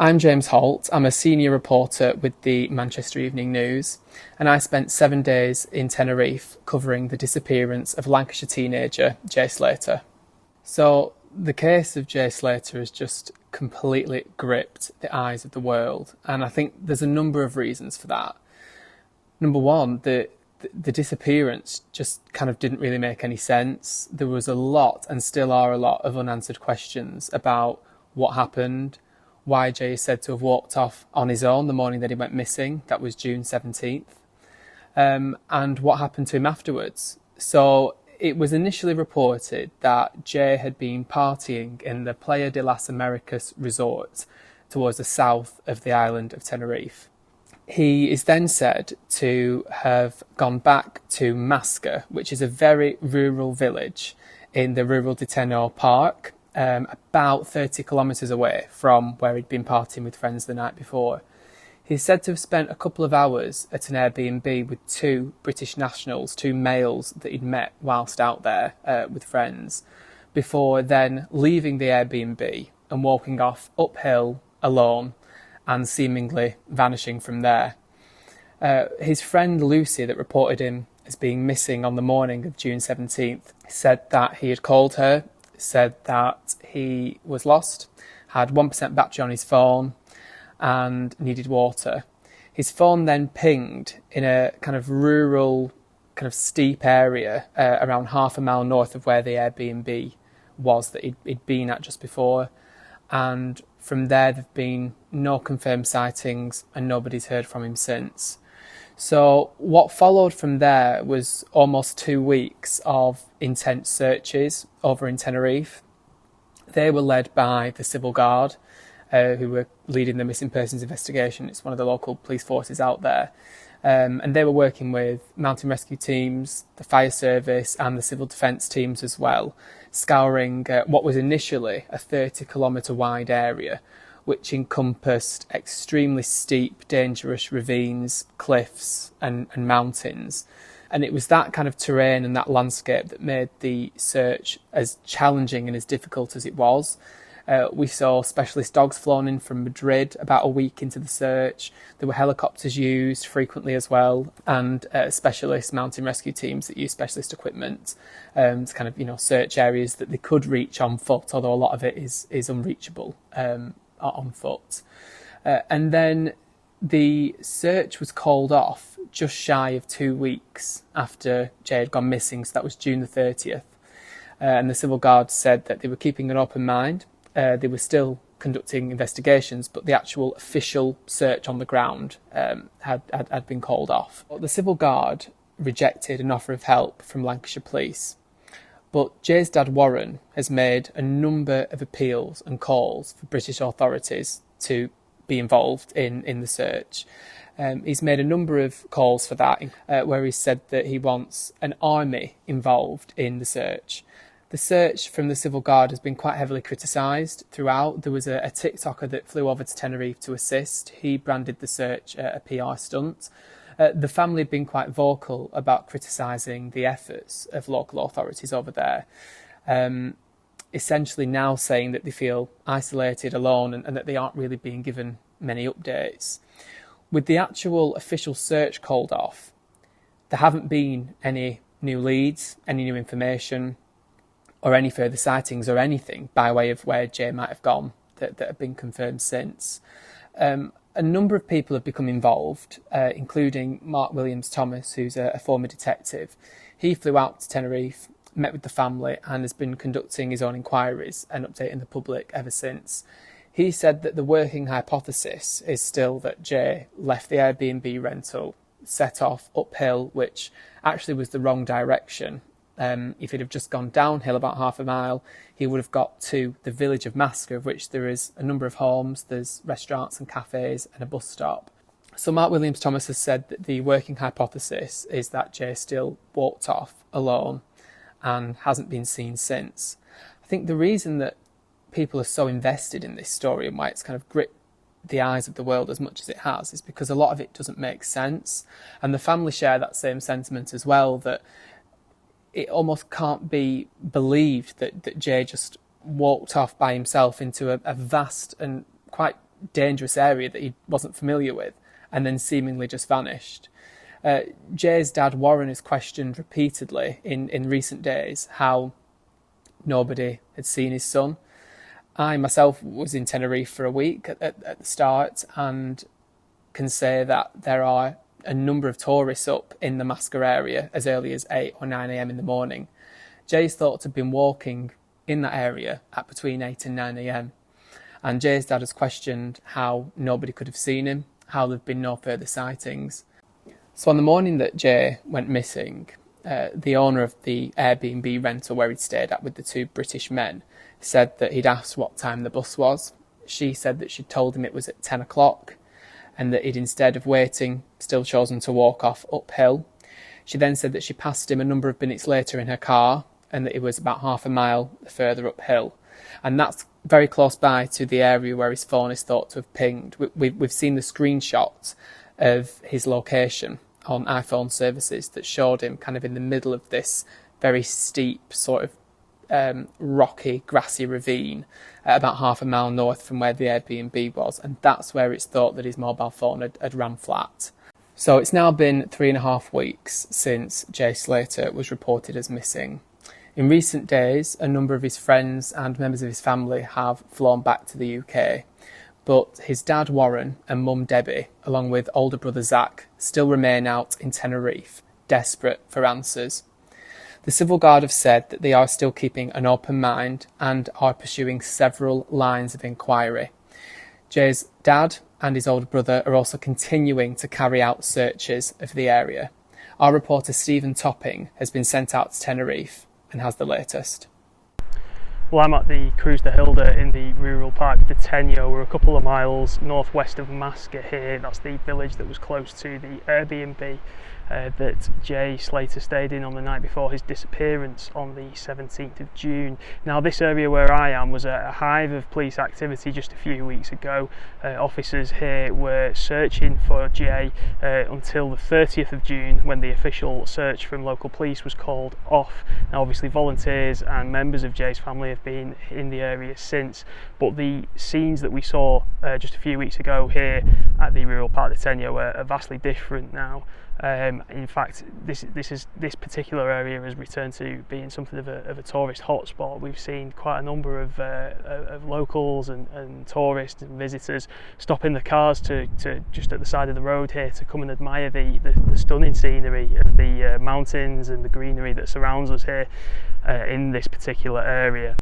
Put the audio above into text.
I'm James Holt. I'm a senior reporter with the Manchester Evening News, and I spent 7 days in Tenerife covering the disappearance of Lancashire teenager Jay Slater. So, the case of Jay Slater has just completely gripped the eyes of the world, and I think there's a number of reasons for that. Number one, the disappearance just kind of didn't really make any sense. There was a lot, and still are a lot, of unanswered questions about what happened, why Jay is said to have walked off on his own the morning that he went missing. That was June 17th. And what happened to him afterwards. So it was initially reported that Jay had been partying in the Playa de las Americas resort towards the south of the island of Tenerife. He is then said to have gone back to Masca, which is a very rural village in the Rural de Tenor Park, about 30 kilometres away from where he'd been partying with friends the night before. He's said to have spent a couple of hours at an Airbnb with two British nationals, two males that he'd met whilst out there with friends, before then leaving the Airbnb and walking off uphill alone and seemingly vanishing from there. His friend Lucy, that reported him as being missing on the morning of June 17th, said that he had called her, said that he was lost, had 1% battery on his phone and needed water. His phone then pinged in a kind of rural, kind of steep area around half a mile north of where the Airbnb was that he'd been at just before. And from there, there've been no confirmed sightings and nobody's heard from him since. So what followed from there was almost 2 weeks of intense searches over in Tenerife. They were led by the Civil Guard, who were leading the missing persons investigation. It's one of the local police forces out there. And they were working with mountain rescue teams, the fire service and the civil defence teams as well, scouring what was initially a 30-kilometre wide area, which encompassed extremely steep, dangerous ravines, cliffs and mountains. And it was that kind of terrain and that landscape that made the search as challenging and as difficult as it was. We saw specialist dogs flown in from Madrid about a week into the search. There were helicopters used frequently as well, and specialist mountain rescue teams that use specialist equipment to kind of, search areas that they could reach on foot, although a lot of it is unreachable on foot. And then the search was called off just shy of 2 weeks after Jay had gone missing, so that was June the 30th. And the Civil Guard said that they were keeping an open mind. They were still conducting investigations, but the actual official search on the ground had been called off. The Civil Guard rejected an offer of help from Lancashire Police, but Jay's dad Warren has made a number of appeals and calls for British authorities to be involved in the search. He's made a number of calls for that, where he said that he wants an army involved in the search. The search from the Civil Guard has been quite heavily criticised throughout. There was a TikToker that flew over to Tenerife to assist. He branded the search a PR stunt. The family have been quite vocal about criticising the efforts of local authorities over there, essentially now saying that they feel isolated, alone, and that they aren't really being given many updates. With the actual official search called off, there haven't been any new leads, any new information, or any further sightings or anything by way of where Jay might have gone that have been confirmed since. A number of people have become involved, including Mark Williams-Thomas, who's a former detective. He flew out to Tenerife, met with the family, and has been conducting his own inquiries and updating the public ever since. He said that the working hypothesis is still that Jay left the Airbnb rental, set off uphill, which actually was the wrong direction. If he'd have just gone downhill about half a mile, he would have got to the village of Masca, of which there is a number of homes, there's restaurants and cafes and a bus stop. So Mark Williams-Thomas has said that the working hypothesis is that Jay still walked off alone and hasn't been seen since. I think the reason that people are so invested in this story and why it's kind of gripped the eyes of the world as much as it has is because a lot of it doesn't make sense. And the family share that same sentiment as well, that it almost can't be believed that Jay just walked off by himself into a vast and quite dangerous area that he wasn't familiar with, and then seemingly just vanished. Jay's dad, Warren, has questioned repeatedly in recent days how nobody had seen his son. I myself was in Tenerife for a week at the start, and can say that there are a number of tourists up in the Masca area as early as 8 or 9 a.m. in the morning. Jay's thought to have been walking in that area at between 8 and 9 a.m. And Jay's dad has questioned how nobody could have seen him, how there have been no further sightings. So on the morning that Jay went missing, the owner of the Airbnb rental where he'd stayed at with the two British men said that he'd asked what time the bus was. She said that she'd told him it was at 10 o'clock and that he'd, instead of waiting, still chosen to walk off uphill. She then said that she passed him a number of minutes later in her car and that it was about half a mile further uphill. And that's very close by to the area where his phone is thought to have pinged. We've seen the screenshots of his location on iPhone services that showed him kind of in the middle of this very steep sort of rocky, grassy ravine about half a mile north from where the Airbnb was, and that's where it's thought that his mobile phone had ran flat. So it's now been 3.5 weeks since Jay Slater was reported as missing. In recent days, a number of his friends and members of his family have flown back to the UK, but his dad Warren and mum Debbie, along with older brother Zach, still remain out in Tenerife, desperate for answers. The Civil Guard have said that they are still keeping an open mind and are pursuing several lines of inquiry. Jay's dad and his older brother are also continuing to carry out searches of the area. Our reporter Stephen Topping has been sent out to Tenerife and has the latest. Well, I'm at the Cruz de Hilda in the rural park de Tenio. We're a couple of miles northwest of Masca here. That's the village that was close to the Airbnb that Jay Slater stayed in on the night before his disappearance on the 17th of June. Now, this area where I am was a hive of police activity just a few weeks ago. Officers here were searching for Jay until the 30th of June, when the official search from local police was called off. Now, obviously volunteers and members of Jay's family have been in the area since, but the scenes that we saw just a few weeks ago here at the rural park de Tenio are vastly different now. In fact, this particular area has returned to being something of a tourist hotspot. We've seen quite a number of locals and tourists and visitors stopping the cars to just at the side of the road here to come and admire the stunning scenery of the mountains and the greenery that surrounds us here in this particular area.